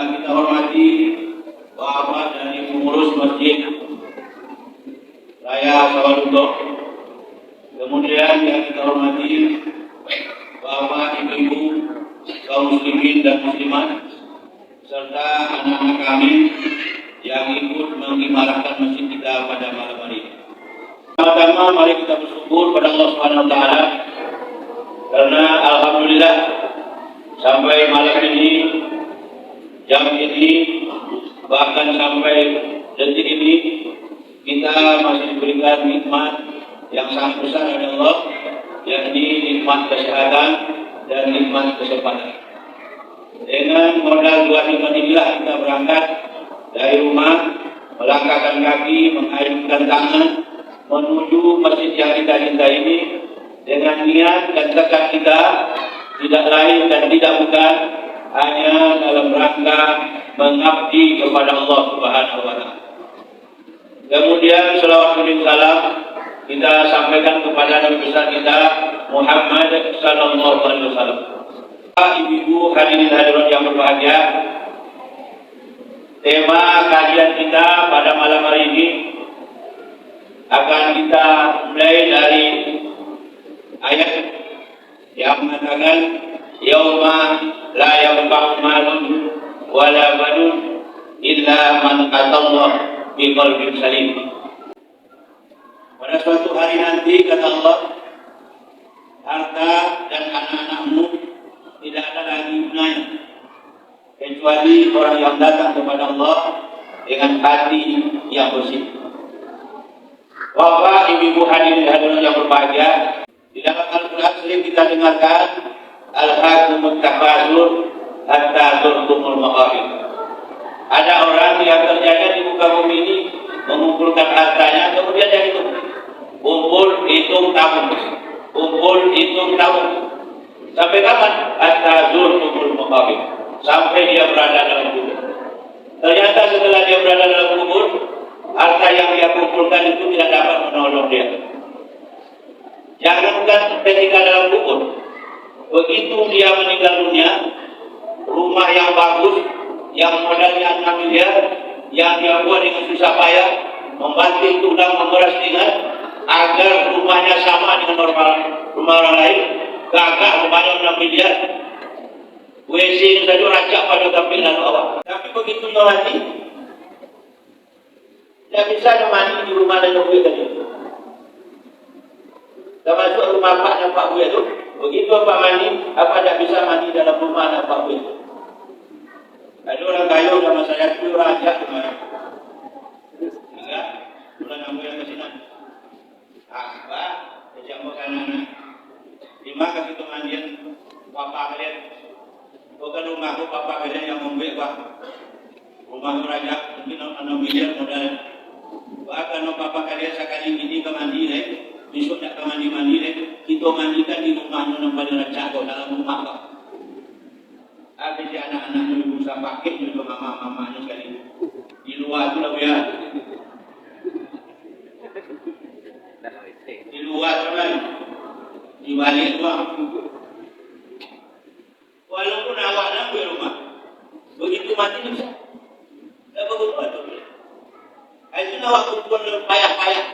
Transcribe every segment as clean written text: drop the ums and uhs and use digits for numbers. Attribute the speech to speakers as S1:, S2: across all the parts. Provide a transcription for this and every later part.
S1: yang kita hormati Bapak dari pengurus Masjid Raya Sawalunto, kemudian yang kita hormati Bapak, Ibu-ibu, kaum muslimin dan muslimat, serta anak-anak kami yang ikut mengimarahkan masjid kita pada malam hari ini. Pertama, mari kita bersyukur pada Allah Subhanahu wa taala karena alhamdulillah sampai malam ini, jam ini, bahkan sampai detik ini kita masih diberikan nikmat yang sangat besar oleh Allah, yakni nikmat kesehatan dan nikmat kesempatan. Dengan modal 2 nikmat inilah kita berangkat dari rumah, melangkahkan kaki, mengayunkan tangan menuju masjid yang kita cinta ini dengan niat dan tekad kita tidak lain dan tidak bukan hanya dalam rangka mengabdi kepada Allah Subhanahu wa taala. Kemudian selawat dan salam kita sampaikan kepada Nabi besar kita Muhammad sallallahu alaihi wasallam. Ibu-ibu hadirin hadirat yang berbahagia, tema kajian kita pada malam hari ini akan kita mulai dari ayat yang mengatakan yauma la yanfa'u malun wala banun illa man atallaha biqalbin salim. Pada suatu hari nanti, kata Allah, harta dan anak-anakmu tidak ada lagi gunanya kecuali orang yang datang kepada Allah dengan hati yang bersih. Bapak, ibu-ibu hadirin hadirat yang berbahagia, di dalam Al-Quran sering kita dengarkan al-hakumut takasur hatta zurtumul maqabir. Ada orang yang terjaga di muka bumi ini mengumpulkan hartanya, kemudian dia hitung, kumpul hitung tabung, kumpul hitung tabung. Sampai kapan? Hatta zurtumul maqabir, sampai dia berada dalam kubur. Ternyata setelah dia berada dalam kubur, harta yang dia kumpulkan itu tidak dapat menolong dia. Jangankan ketika dalam kubur, begitu dia meninggal dunia, rumah yang bagus, yang modalnya 6 miliar, yang dia buat dengan susah payah, membanting tulang, memeras keringat, agar rumahnya sama dengan rumah orang lain, gagal rumahnya 6 miliar. WC saja racak pada tampilan awal. Tapi begitu dia mati, tidak bisa mandi di rumah dan duit tadi. Dah masuk rumah Pak dan Pak Buya itu, begitu Pak mandi, apa tidak bisa mandi dalam rumah dan Pak Buya. Ada orang kaya sama saya itu raja kemana? Enggak, bulan kamu yang ke sini. Pak, sejak makan anak, 5 kasih kemandian Papa kalian. Bukan rumahku Papa kalian yang membeli Pak. Rumah raja mungkin 6 miliar modal. Bahkan Papa kalian sekali ini ke mandi deh, besok nak ke mandi deh, kita mandikan di rumahnya pada raja dalam rumah Pak. Ada si anak-anak yang berusaha pakai juga mama-mamanya sekali. Di luar itu lah ya. Di luar kan, di balik rumah. Walaupun awaknya di rumah, begitu mati bisa. Tak begitu ada. Itu waktu pun payah-payah.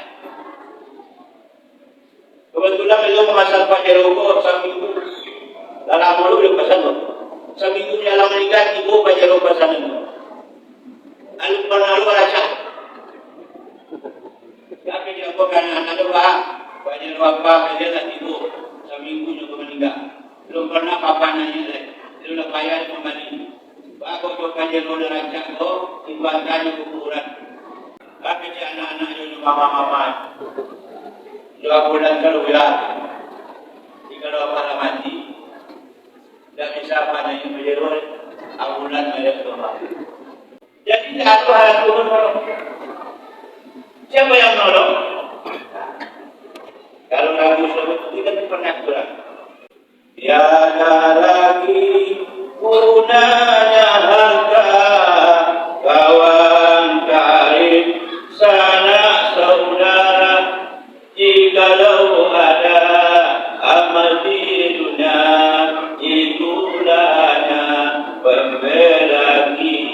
S1: Kebetulan beliau mengasal Pak Jeroko seminggu dalam malu beliau pesan loh. Seminggu dalam meninggal ibu Pak Jeroko pesan itu. Lalu pernah rasa. Tapi dia bukan anak Pak. Pak Jeroko apa dia tak ibu seminggu juga meninggal. Belum pernah papa nanya lagi. Dia sudah bayar kembali. Pak kok Pak Jeroko rancak kok ibaratnya kuburan. Tapi si anak-anak itu mama-mama. Dua bulan kalau ya, jika bapak mati, tidak bisa apa yang menjadi abulan mereka doa. Jadi satu hal turun nolong. Siapa yang nolong? Kalau lagu sebut kita pernah kurang. Tiada lagi gunanya harta, kawan karib sanak saudara. Jikalau ada amal di dunia, itulahnya pembela kita.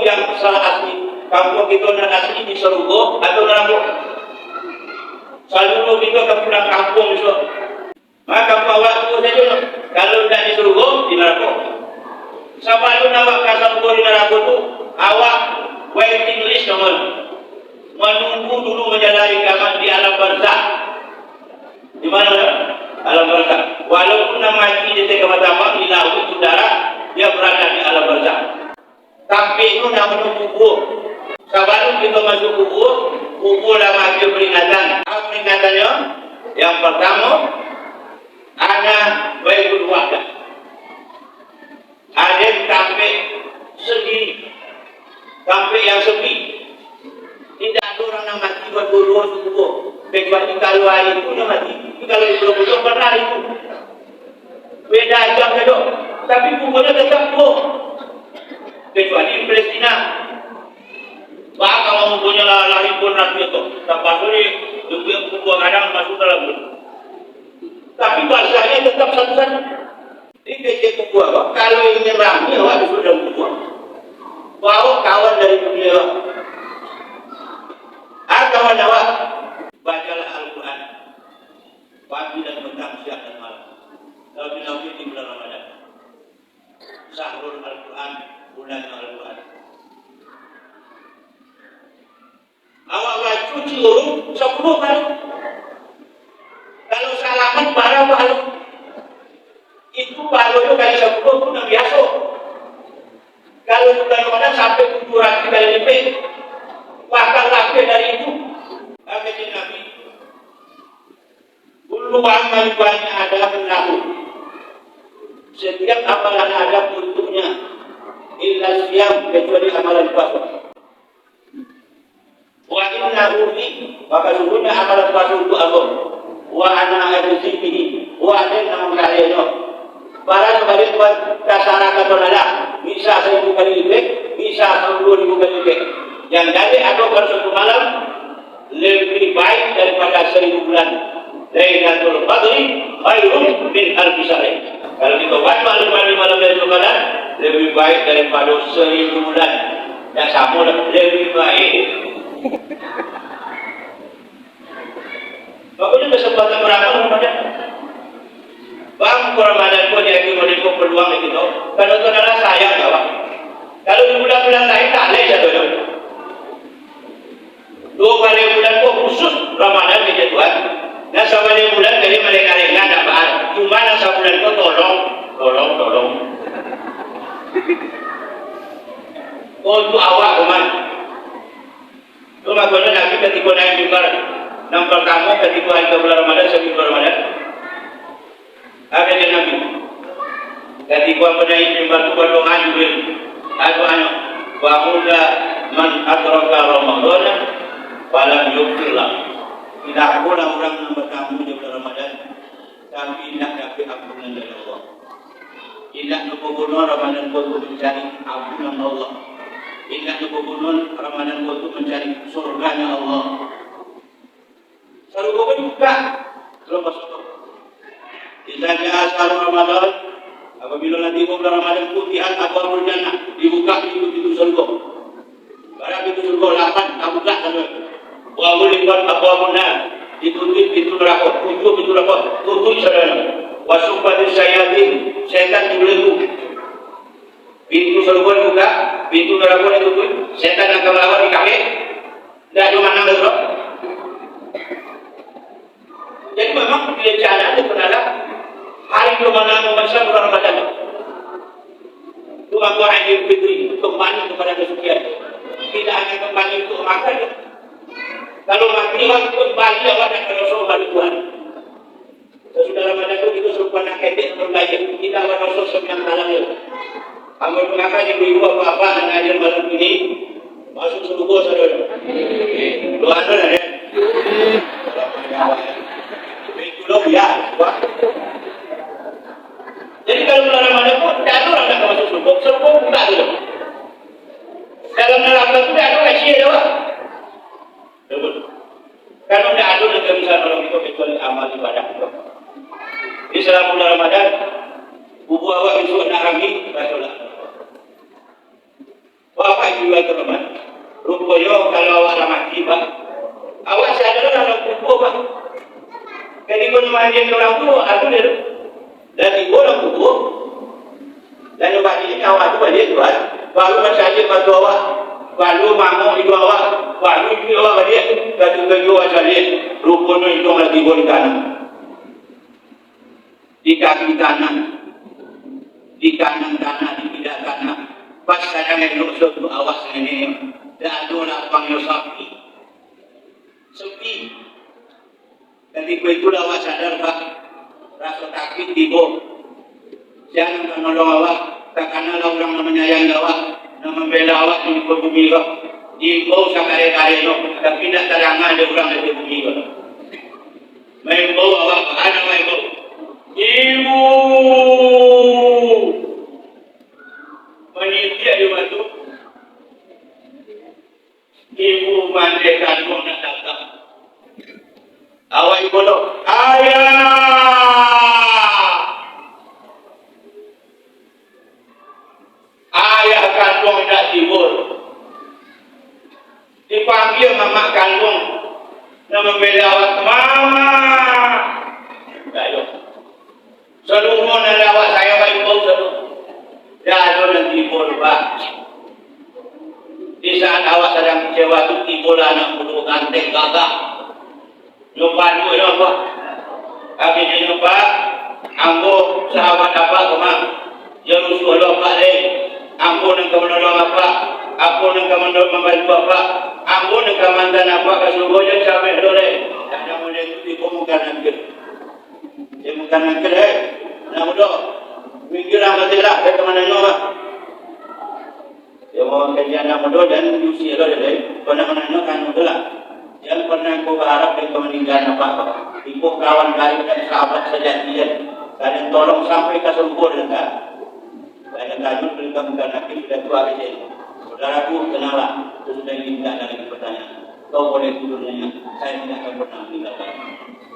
S1: yang salah asli. Kampung kita nak asli di Serugo atau neraka. Selalu kita ke pulang kampung besok. Maka awak tu saja. Kalau tidak di Serugo di neraka. Sebelum awak ke Serugo di neraka tu, awak waiting list nomor. Menunggu dulu menjalani kehidupan di alam barzakh. Di mana? Alam barzakh. Walaupun nak mati di tengah matahari di laut udara, dia berada di alam barzakh. Tapi itu nak menunggu kubur. Sebelum kita masuk kubur, kuburlah mati peringatan. Apa peringatannya? Yang pertama, ana baikul wahdah. Ada sampai sendiri, sampai yang sepi. Tidak ada orang yang mati berdua di kubur. Kecuali kalau hari itu dia mati. Kalau itu belum pernah itu. Beda jam saja. Tapi kuburnya tetap kubur. Kecuali di Palestina. Bahkan kalau mempunyai lahir pun nanti itu. Tanpa suri, juga kubur kadang masuk dalam itu. Tapi bahasanya tetap satu-satu. Ini kecil kubur. Kalau ingin ramai, awak sudah kubur. Bawa kawan dari dunia. Kawan awak, bacalah Al-Quran. Pagi dan petang, siang dan malam. Kalau kita di bulan Ramadan. Syahrul Al-Quran, bulan Al-Quran. Awak cuci urut 10 kali. Kalau salaman barang baru. Itu baru itu kali 10 pun yang biasa. Kalau bulan Ramadan sampai 700 kali lebih. Bahkan lebih dari itu. Kata Nabi. Kullu amal bani Adam lahu. Setiap amalan Adam untuknya. Illa siyam kecuali amalan puasa. Wa innahu fi, maka sungguhnya amalan puasa untuk Allah. Wa ana ajzihi wa ana mengkaliannya. Barang balik buat kasarakan berada. Bisa 1000 kali lebih, bisa 10.000 kali lebih. Yang jadi atau bersatu malam lebih baik daripada 1000 bulan. Lailatul Qadri khairun min alfi syahr. Kalau kita baca malam Lailatul Qadar lebih baik daripada 1000 bulan. Dan sama lebih baik. Makanya kesempatan beramal Ramadan. Bang Ramadan pun yang kita peluang itu. Kalau saudara sayang jawab. Kalau di bulan-bulan lain tak lain saja. 2 kali bulan kok khusus Ramadan kejadian. Dan sama dia bulan dari mereka-mereka tak bahas. Cuma yang sebulan kok tolong. Untuk awak teman. Itu makanya Nabi ketika naik mimbar. Yang pertama ketika hari bulan Ramadan, sebelum Ramadan. Ada dia Nabi. Ketika menaik mimbar itu berdoa Jibril. Doanya. Wa muda man adraka Ramadan. Falam yukfirlah. Tidak boleh orang yang bertamu di bulan Ramadan tapi tidak dapat ampunan dari Allah. Tidak nubuhun Ramadan untuk mencari ampunan Allah. Tidak nubuhun Ramadan untuk mencari surganya Allah. Selalu kau buka belum masuk. Jika asal Ramadan, apabila nanti bulan Ramadan putihan abwabul jannah dibuka pintu surga. Barang pintu surga 8 buka saja. Wa ulibat abwabuna ditutup pintu neraka, pintu neraka tutup saudara. Wa sufatis syayatin, setan dibelenggu. Pintu surga dibuka, pintu neraka ditutup, setan akan melawan di kaki. Tidak ada mana bergerak. Jadi memang bencana itu benar. Hari ke mana memaksa bulan Ramadan. Itu aku Idul Fitri kembali kepada kesucian. Tidak hanya kembali untuk makan. Kalau mati orang pun balik awak dan Rasul balik Tuhan. Sesudah Ramadan itu kita serupa nak ketik berbalik. Kita awak Rasul sebenang malam itu. Kamu mengakai ibu apa-apa dan hadir malam ini masuk surga saudara. Doa saudara ya. Itu loh ya. Jadi kalau bulan Ramadan pun tidak ada orang nak masuk surga. Surga buka dulu. Dalam neraka itu tidak ada kasih doa. Kalau tidak ada yang bisa nolong itu kecuali amal ibadah itu. Di selama bulan Ramadan, buku awak besok nak rami, bacalah. Bapak juga teman. Rupanya kalau awak mati pak, awak sadar dalam kubur pak. Jadi pun mandian orang tu, aku dia dan ibu orang kubur. Dan lepas ini awak tu balik tuan, baru macam aja batu awak, baru mangok itu awak, baru itu awak balik, batu kayu awak balik. Rupanya itu lagi di kanan, di kaki kanan, di kanan tanah, di tidak tanah. Pas kadang yang nusuk tu awak sini, dah ada orang panggil sepi. Jadi itulah awak sadar pak, rasa takut tiba. Jangan menolong awak, tak kenal orang yang menyayangi awak, yang membela awak di bumi awak. Ibu sakare-kare no, tapi tidak terangan ada orang di bumi awak. Ibu awak, ada ibu. Ibu menitiak di waktu. Ibu mandai kandung nak datang. Awak ibu no, ayah. Ayah kandung nak tibur. Dipanggil mama kandung. Nak membela awak, mama. Ayo. Seluruh nak awak saya baik ibu seluruh. Dah ada nak tibur pak. Di saat awak sedang kecewa tu tibur anak muda ganteng gagah. Lupa dulu ya pak. Akhirnya lupa. Ambo sahabat apa kemana? Jerusalem lupa deh. Ampun engkau menolong apa? Ampun engkau membantu apa? Ampun engkau mantan apa? Kesuruh yang sampai dole. Yang mulai itu dipemukan angker. Dipemukan angker Nama doa. Mikir amat lah. Kata mana nama? Dia mau kajian nama doa dan usia dole. Kau nak mana kan mudah lah. Yang pernah kau berharap dan kau meninggal apa? Ibu kawan karib dan sahabat sejati. Kalian tolong sampai ke sempurna kan? Saya tajud mereka bukan lagi sudah tua kecil. Saudaraku kenalah, sudah minta lagi pertanyaan. Kau boleh tidurnya, saya tidak akan pernah meninggalkan.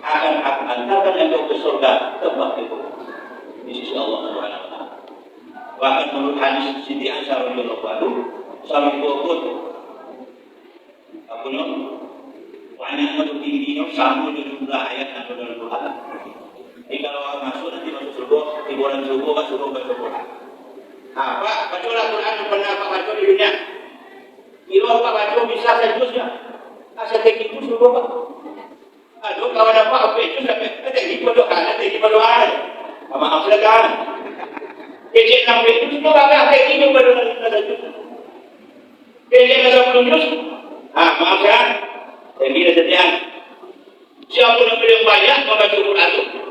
S1: Akan aku antarkan engkau ke surga tempat itu. Insya Allah Subhanahu. Bahkan menurut hadis Siti Aisyah radhiyallahu anha, sampai kubur. Apa nak? Banyak macam tingginya sama dengan jumlah ayat yang ada dalam Quran. Jadi kalau orang masuk nanti masuk surga, di bulan surga masuk surga. Apa? Bacalah Quran yang pernah Pak baca di dunia. Kira Pak baca bisa sejusnya. Asal tinggi itu suruh Pak. Aduh kawan apa itu sampai tinggi berdoa, tinggi berdoa. Maaf silakan. Kecil sampai itu semua agak tinggi berdoa sejus. Kecil sampai jus. Maaf kan? Tinggi setian. Siapa yang paling banyak membaca Quran itu?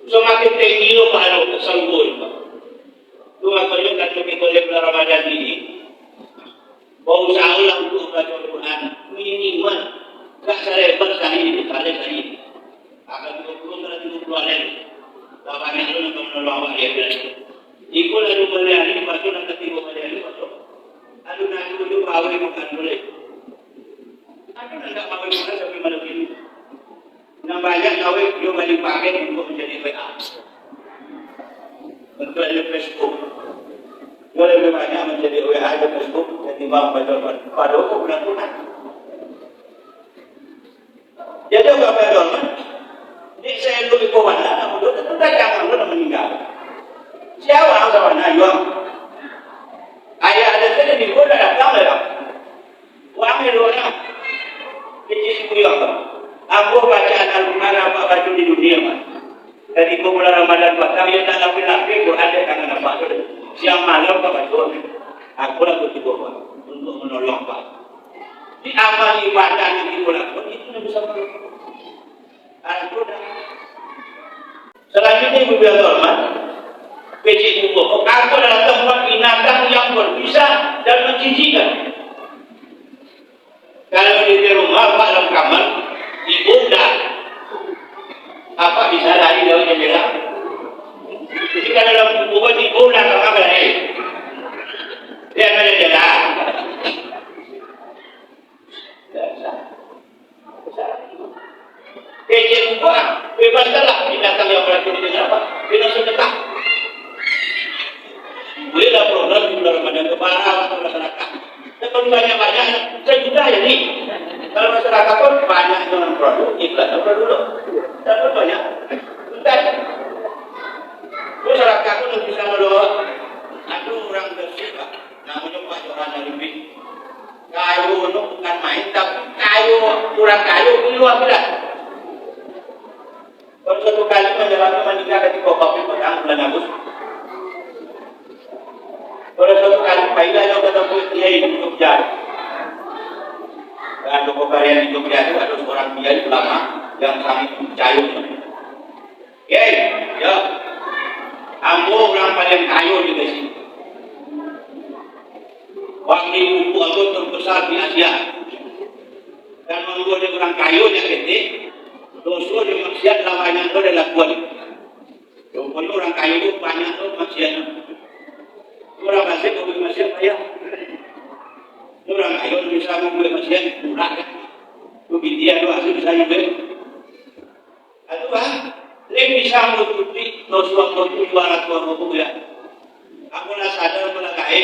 S1: Semakin tinggi lo pahala tersembul Pak. Tuhan tunjukkan lebih boleh bulan Ramadan ini. Berusaha ulang untuk baca Al-Quran minimal tak selebar sehari ini. Akan 20 30 hari. Lapangan itu nak menolong awak dia bilang. Iku lalu beliau baca nak ketiga beliau baca. Lalu nak dulu awal bukan boleh. Aku nak awal bukan sampai malam ini. Nak banyak awal dia balik pakai untuk menjadi WA. Untuk ada Facebook. Boleh lebih banyak menjadi WA di Facebook ketimbang pada bulan Quran. Jadi apa betul kan? Ini saya dulu di kawan lah, namun itu tidak jangan lu meninggal. Siapa yang sama nayuang? Ayah ada saya di kota datang lah. Uang itu orang. Kecil kuliah. Aku bacaan Al-Quran apa baca di dunia mas. Dari bulan Ramadan batang yang tak laki-laki Quran dia kangen apa tu? Siang malam apa baca? Aku lah bertidur untuk menolong pak. Di amal ibadah yang dilakukan itu yang bisa menolong. Aku dah. Selanjutnya ibu bilang hormat. PC itu aku adalah tempat binatang yang berbisa dan menjijikan. Kalau di rumah pak dalam kamar, ibu dah. Apa bisa lari dari jendela? Jika dalam kubur di bola apa berani? Dia ada jendela. Kecil kubur, bebaskanlah binatang yang berada di dalam apa? Binatang sedekah. Bolehlah program di bulan Ramadan kepada masyarakat. banyak-banyak, sejuta ya nih. Kalau masyarakat pun banyak dengan produk, iklan produk. Dan banyak. Bentar. Masyarakat pun bisa menolong. Ada orang bersih, Pak. Namanya Pak Johan Arifin. Kayu itu bukan main, tapi kayu, kurang kayu, itu luar biasa. Kalau satu kali menjalani menikah ketika Covid petang bulan Agustus. Kalau satu kali Paida yang ketemu Kiai di Jogja. Dan toko karya di Jogja itu ada seorang Kiai ulama yang sangat percaya. Kiai, ya, ambo orang paling kayu di sini. Wakil buku aku terbesar di Asia. Dan membuat orang kayu yang gede. Dosa di maksiat lawannya itu adalah kuat. Rupanya orang kayu itu banyak tuh maksiatnya. Orang masih membuat maksiat payah. Orang kayu bisa membuat maksiat murah kan. Bagi dia doa itu bisa juga. Itu kan, lebih bisa menutupi dosa itu 200 ya. Aku nak sadar melangkai,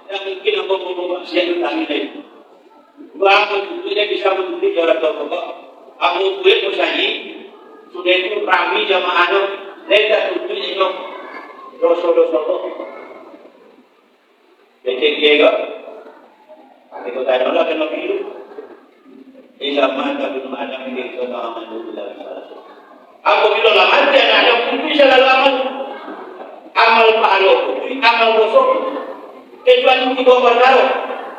S1: dan mungkin aku membuat maksiat itu lagi lain. Dua menutupi dia bisa menutupi 200 Aku buat usaha sudah itu rami jamaahnya, mereka tutup itu dosa-dosa itu. Jadi dia aku tanya Allah kenapa itu? Zaman kami ada milik kita aman dulu dalam salah. Aku bilang lama dia ada pun bisa lama amal pahala, amal dosa. Kecuali tiga perkara.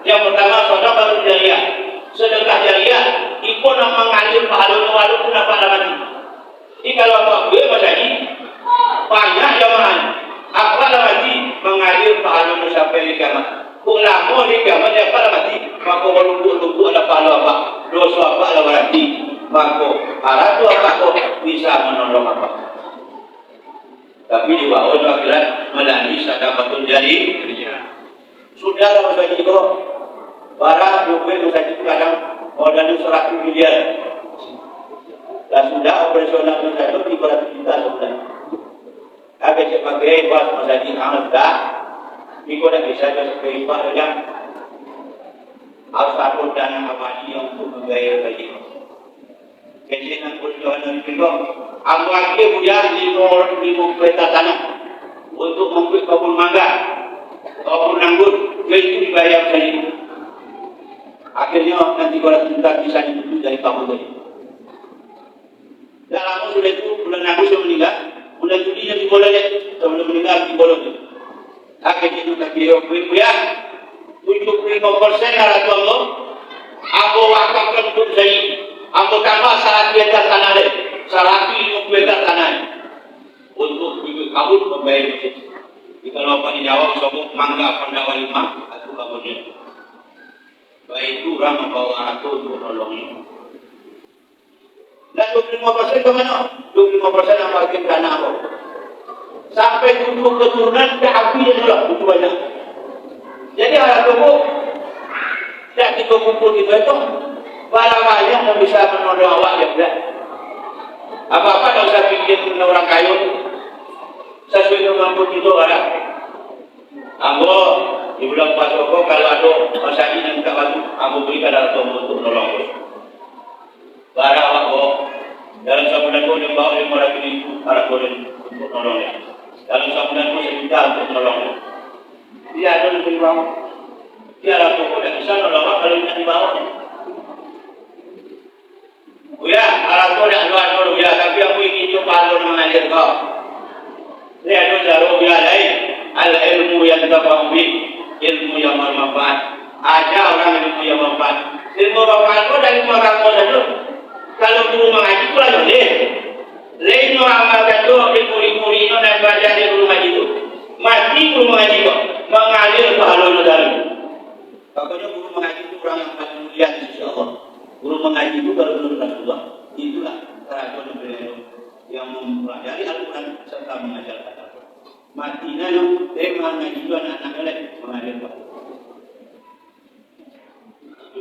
S1: Yang pertama sedekah jariah. Sedekah jariah itu nama mengalir pahala walaupun apa lagi. Ini kalau apa gue macam banyak jamaah. Apa lagi mengalir pahala sampai kiamat. Ulama di kiamat apa lagi? Maka lumpuh ada pahala apa? Dosa apa lagi? Maka arah tu apa kok bisa menolong apa? Tapi di bawah akhirat melalui sedekah jariah. Sudah lah macam itu. Barang duit dosa itu kadang modal 100 miliar. Dan sudah operasional dosa itu 300 juta sudah. Agak sebagai bos masa di Amerika, itu dah bisa sebagai bos yang harus satu dana abadi yang untuk membayar gaji. Kejian perjuangan itu, aku akhirnya punya 5 peta tanah untuk membuat kebun mangga, kebun anggur, itu dibayar saja. Akhirnya nanti kalau kita bisa dibutuh dari kamu tadi. Dan aku sudah itu bulan Agustus meninggal, bulan Juli yang diboleh, sebelum meninggal diboleh. Akhirnya itu tak kira ya 75% arah Allah. Aku wakafkan untuk saya. Aku tambah 100 hektar tanah deh, 150 hektar tanah untuk kabut membayar masjid. Kalau apa dijawab sobo mangga pendawa 5 atau kabutnya. Baik itu orang membawa anak itu untuk menolongnya. Dan 25% ke mana? 25% yang bagian dana apa? Sampai untuk keturunan ke api yang dulu, itu banyak. Jadi anak itu tidak dikumpul di beton. Banyak yang bisa menolong awak ya berat. Apa-apa tak usah bikin orang kayu. Sesuai dengan begitu orang. Ambo di bulan Pak Joko kalau ada masalah yang tak bantu, ambo berikan dalam tombol untuk menolong. Barang awak dalam sebulan kau yang bawa 500.000 arah kau untuk menolongnya. Dalam sebulan kau 1 juta untuk menolongnya. Dia ada lebih bawah. Dia arah kau tidak bisa menolong kalau tidak di bawah. Ya, arah kau tidak luar dulu ya, tapi aku ingin coba untuk mengajar kau. Lihat tu jarum dia lain. Al-ilmu yang kita fahami, ilmu yang bermanfaat. Ada orang ilmu yang bermanfaat. Ilmu bermanfaat itu dari rumah kamu saja. Kalau guru mengaji pula boleh. Lain orang amalkan itu ilmu itu dan belajar di guru mengaji itu. Mati guru mengaji kok. Mengalir pahala negara. Pokoknya guru mengaji itu orang yang paling mulia di sisi Allah. Guru mengaji itu baru belum Rasulullah. Itulah keraguan beliau yang mempelajari Al-Quran serta mengajarkan. Matinya yang memang ngaji anak-anak lain mengalir Pak.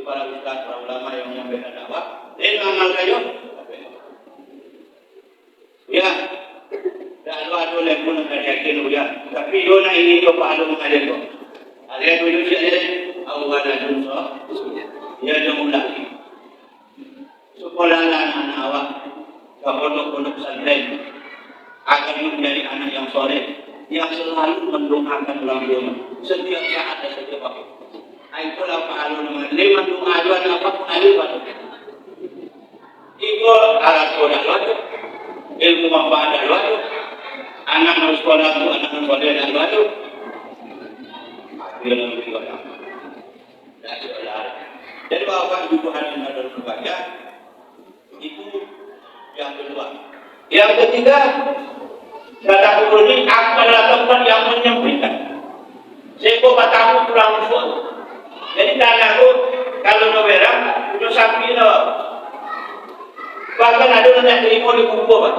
S1: Para ustaz, para ulama yang menyampaikan dakwah, dia mengamalkan yo. Ya, dah lu ada pun nak yakin ya. Tapi yo nak ini yo Pak Adu mengalir kok. Alian dulu saja awal Rajun so, dia jauh lagi. Sekolah anak-anak awak ke pondok-pondok pesantren akan menjadi anak yang soleh, yang selalu mendoakan orang tua setiap saat dan setiap waktu. Itulah Pak Alun nama lima doa dua apa pun ada pada. Itu alat sekolah dua, ilmu manfaat dua, anak harus sekolah tu, anak harus sekolah dua tu. Dia lebih orang. Dan sekolah. Jadi bapak ibu hadirin dan berbahagia itu yang kedua. Yang ketiga, kata guru ini aku adalah tempat yang menyempitkan. Seko batamu kurang usul. Jadi tanahku kalau nomerang itu sapi no. Bahkan ada yang terima di kumpul, Pak.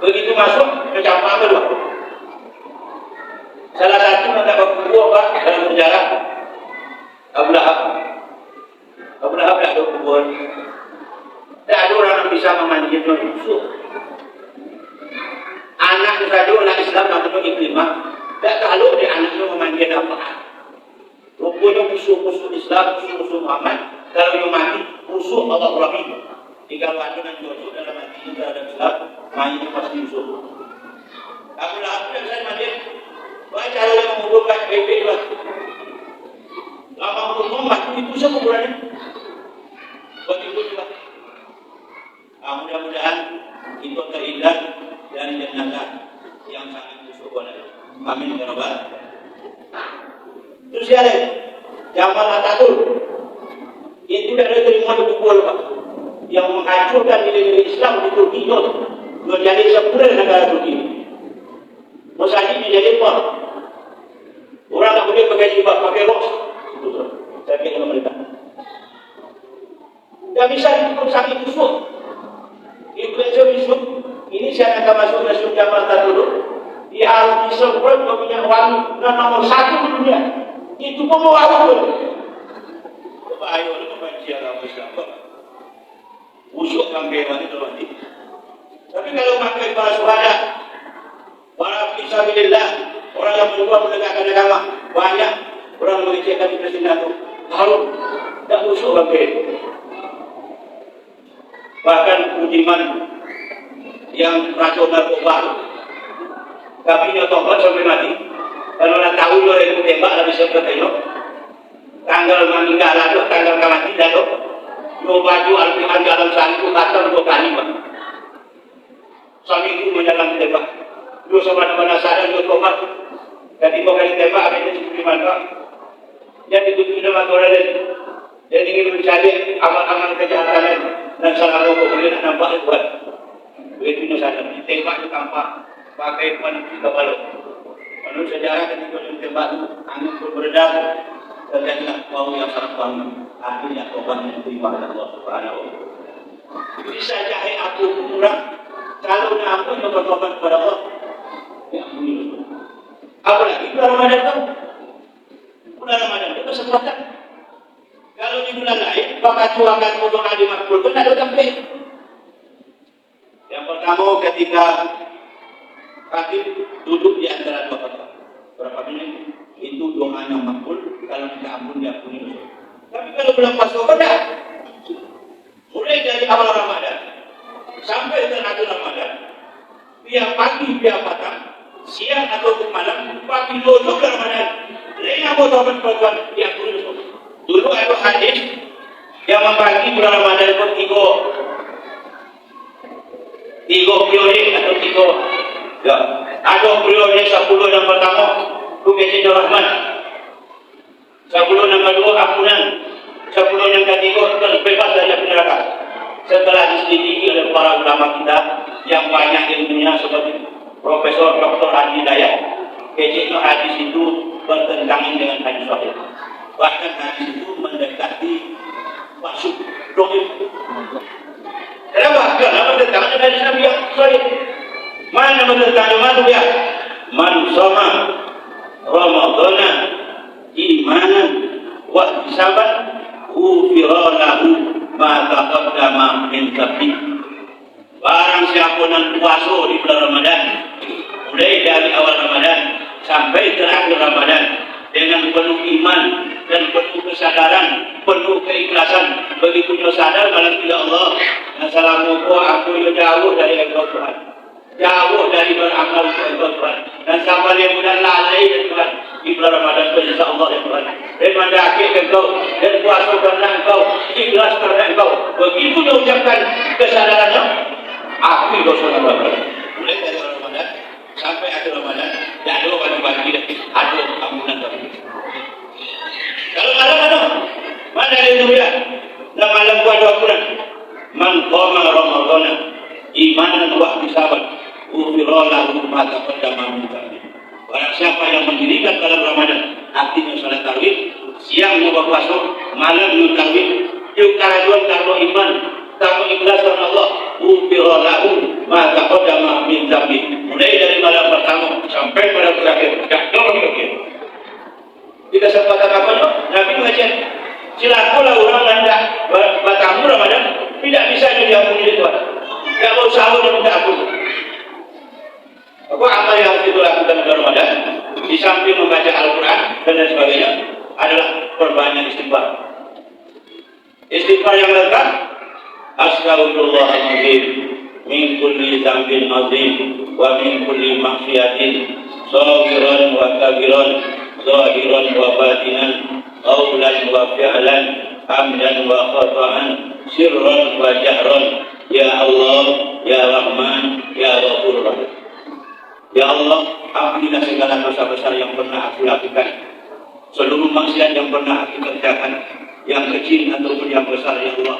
S1: Begitu masuk ke campur dua. Salah satu nak kumpul, Pak, dalam sejarah Abu Lahab. Abu Lahab ada kumpul. Tak ada orang yang bisa memandikan musuh. Anak saja orang Islam nak penuh iklimah. Tak tahu dia anaknya memandikan apa. Rupanya musuh-musuh Islam, musuh-musuh Muhammad, kalau dia mati, musuh Allah Rahim. Jika ada yang jujur dalam hati terhadap Islam, mati pasti musuh. Abu Lahab yang saya mati, baca yang mengumpulkan baik-baik lah. Lama untuk mati itu semua berani. Begitu juga. Mudah-mudahan itu terhindar dari jenazah yang sangat bersyukur. Amin ya rabbal. Terus ya, Jamal Ataturk itu dari terima dipukul, Pak, yang menghancurkan nilai-nilai Islam di Turki itu menjadi sebuah negara Turki. Mosadi menjadi apa? Orang tak boleh pakai jilbab, pakai rok. Saya kira mereka. Tak bisa dipukul sakit busuk. Influencer busuk. Ini saya akan masuk ke surga Jamal dulu. Dia harus disemprot ke minyak wangi dan nomor 1 di dunia. Itu pun mau awal pun. Ayo lu membanci orang Islam. Busuk kambewan itu nanti. Tapi kalau pakai para syuhada, para fisabilillah, orang yang berjuang menegakkan agama, banyak orang mengecekkan di presiden itu. Harus tak busuk kambewan. Bahkan Budiman yang racun narkoba, tapi dia tobat sampai mati. Kalau nak tahu dia yang tembak lebih seperti itu. Tanggal meninggal lalu, tanggal mati lalu. Dia baju Al-Quran dalam sehari itu kata 2 kali, Pak. Seminggu menjalan tembak. Dia sama-sama sadar dia tobat. Jadi 2 kali tembak, ada yang disebut di mana. Dia ditutup dengan orang lain. Dia ingin mencari amal-amal kejahatan dan salah rokok boleh nampak buat. Begitu sadar, ditembak di tampak. Pakai puan di kepala. Menurut sejarah ketika ditembak itu, angin pun beredar. Terjadilah bau yang sangat wangi. Akhirnya tobat yang diterima oleh Allah Subhanahu wa Ta'ala. Bisa jahit aku kurang. Kalau nak aku yang bertobat kepada Allah, ya ampuni. Apalagi bulan Ramadan itu. Bulan Ramadan itu kesempatan. Kalau di bulan lain, bakal cuakan untuk Nabi Makbul itu tidak ada sampai. Yang pertama ketika Khatib duduk di antara 2 kota. Berapa menit? Itu doanya makbul. Kalau kita ampun, diampuni dosa. Tapi kalau belum masuk pada, mulai dari awal Ramadan sampai terakhir Ramadan, biar pagi, biar petang, siang atau malam, pagi duduk Ramadan. Lena botohan perempuan diampuni dosa. Dulu ada hadis yang membagi bulan Ramadan itu 3 periode atau 3. Ya, ada periode 10 yang pertama itu biasanya rahmat. 10 yang kedua ampunan. 10 yang ketiga terbebas dari api neraka. Setelah diselidiki oleh para ulama kita yang banyak ilmunya seperti Profesor Dr. Haji Hidayat, kecil hadis itu bertentangan dengan hadis sahih. Bahkan hadis itu mendekati masuk dohir. Kenapa? Kenapa bertentangan dengan hadis Nabi yang sahih? Mana bertentangan dengan dia? Man sama Ramadana imanan wa ihtisaban ghufira lahu ma taqaddama min dhanbi. Barang siapa yang puasa di bulan Ramadan, mulai dari awal Ramadan sampai terakhir Ramadan dengan penuh iman dan penuh kesadaran, penuh keikhlasan. Begitu dia sadar malam tidak Allah, assalamualaikum, aku jauh dari engkau Tuhan, jauh dari beramal untuk engkau Tuhan, dan sampai dia mudah lalai ya Tuhan. Di bulan Ramadan insya Allah ya Tuhan, daripada akhir engkau dan puasa karena engkau, ikhlas karena engkau. Begitu dia ucapkan kesadarannya, aku dosa Ramadan. Mulai dari Ramadan sampai akhir Ramadan, tidak ada bagi-bagi, ada ampunan kami. Kalau malam mana itu ya? Dan malam buat 2 bulan. Man qama Ramadan imanan wa ihtisaban, ghufira lahu ma taqaddama min dhanbi. Barang siapa yang mendirikan malam Ramadan, artinya salat tarawih, siang nyoba puasa, malam nyoba tarawih, yuk karajuan karena iman, karena ikhlas karena Allah, ghufira lahu ma taqaddama min dhanbi. Mulai dari malam pertama sampai malam terakhir, tidak lagi. Di kesempatan apa itu? Nabi mengajar, silakulah orang anda bertamu Ramadan, tidak bisa diampuni di Tuhan. Tidak mau sahur dan minta ampun. Apa amal yang harus kita lakukan di Ramadan? Di samping membaca Al-Quran dan lain sebagainya adalah perbanyak istighfar. Istighfar yang lengkap, Astaghfirullahaladzim min kulli dzambin azim wa min kulli maksiatin saghiran wa kabiran zahiran wa batinan qawlan wa fi'lan hamdan wa khata'an sirran wa jahran ya Allah ya Rahman ya Ghafur Rahim. Ya Allah, ampunilah segala dosa besar yang pernah aku lakukan, seluruh maksiat yang pernah aku kerjakan, yang kecil ataupun yang besar ya Allah,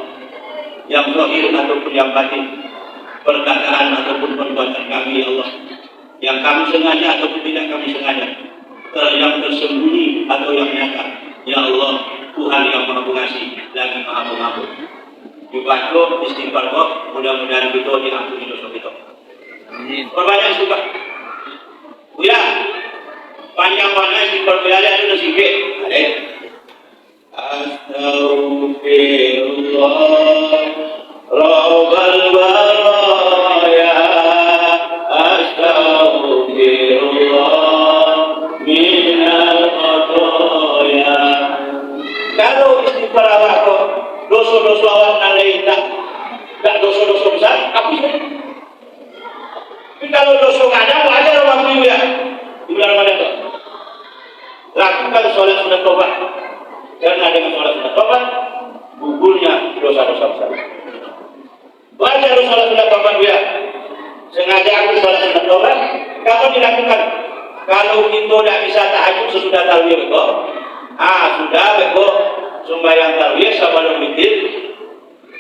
S1: yang zahir ataupun yang batin, perkataan ataupun perbuatan kami ya Allah, yang kami sengaja ataupun tidak kami sengaja, yang tersembunyi atau yang nyata. Ya Allah, Tuhan yang Maha Pengasih lagi Maha Pengampun. Dibaca istighfar kok, mudah-mudahan kita diampuni dosa kita. Amin. Perbanyak istighfar. Ya, panjang mana istighfar berada itu sikit. Ada. Astaghfirullah Rabbal baraya, astaghfirullah minal khotoya. Kalau istighfar awak kok dosa-dosa awak nalai tak dosa-dosa besar, hapus saja. Tapi kalau dosa ada, wajar orang itu ya. Di bulan Ramadan itu lakukan sholat sunat tobat, karena dengan sholat sunat tobat gugurnya dosa-dosa besar. Wajar sholat sunat tobat ya. Sengaja aku sholat sunat tobat, kapan dilakukan? Kalau kita tidak bisa tahajud sesudah tarawih beko, sudah beko sembahyang tarawih sebelum witir,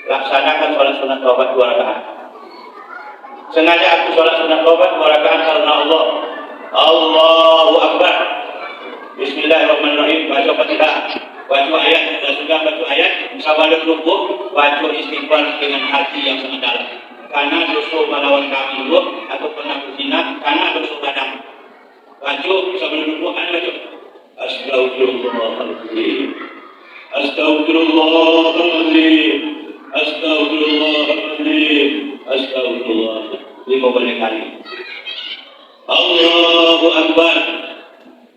S1: laksanakan sholat sunat tobat 2 rakaat. Sengaja aku sholat sunat tobat 2 rakaat karena Allah. Allahu Akbar. Bismillahirrahmanirrahim. Baca Fatihah, baca ayat, dan sudah baca ayat, sebelum rukuk baca istighfar dengan hati yang sangat dalam. Karena dosa melawan kami dulu atau pernah berzina, karena dosa badan. Baca sebelum rukuk ada baca. Astaghfirullahaladzim. Astaghfirullahaladzim. Astaghfirullahaladzim. Astaghfirullah 5 kali. Allahu Akbar.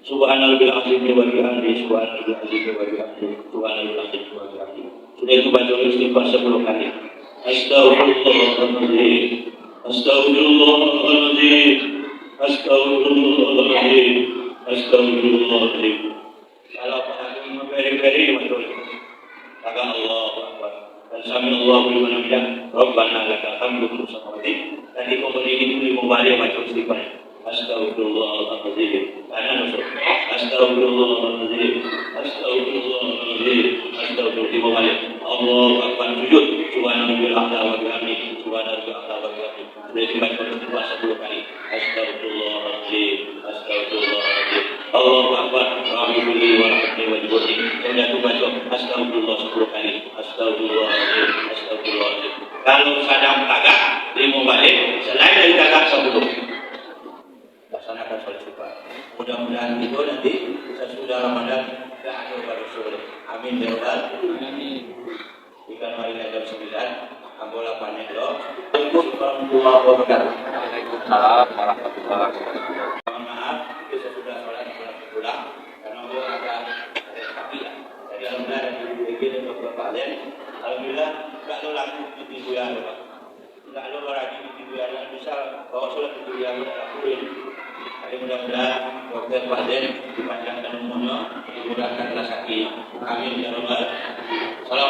S1: Subhanallahil azim wa bihamdihi, subhanallahil azim wa bihamdihi, subhanallahil azim wa bihamdihi. Sudah itu baca istighfar 10 kali. Astaghfirullahaladzim. Astaghfirullahaladzim. Astaghfirullahaladzim. Astaghfirullahaladzim. Kalau paham memberi-beri betul. Kata Allahu Akbar. Alhamdulillah liman hamidah. Rabbana lakal hamdu samawati. Tadi kau berdiri itu membalik macam istighfar. Astaghfirullahaladzim. Kanan masuk. Astaghfirullahaladzim. Astaghfirullahaladzim. Astaghfirullahaladzim. Membalik. Allahu Akbar sujud. Subhanallahil a'la wa bihamdihi. Subhanallahil a'la wa bihamdihi. Sudah dibaca puasa 10 kali. Astaghfirullahaladzim. Astaghfirullahaladzim. Allahu Akbar. Rahimullah wa rahmatullahi wa barakatuh. Sudah dibaca astagfirullah 10 kali. Astagfirullahaladzim. Astagfirullahaladzim. Kalau sedang tagak, dia mau balik selain dari tagak sebelum laksanakan sholat subuh. Mudah-mudahan itu nanti sesudah Ramadan tidak ada pada sore. Amin ya rabbal alamin. Ikan marilah jam 9, ambola panen lo. Assalamualaikum warahmatullahi wabarakatuh. Waalaikumsalam warahmatullahi wabarakatuh. Mohon maaf, itu sesudah sholat pulang karena ada kaki ya. dan Dr. Pak Den. Alhamdulillah nggak lo laku di Buya Pak. Nggak lo lagi di Buya bisa bawa surat di Buya lakuin. Jadi mudah-mudahan Dr. Pak Den dipanjangkan umurnya, dimudahkan rezeki. Amin ya rabbal alamin.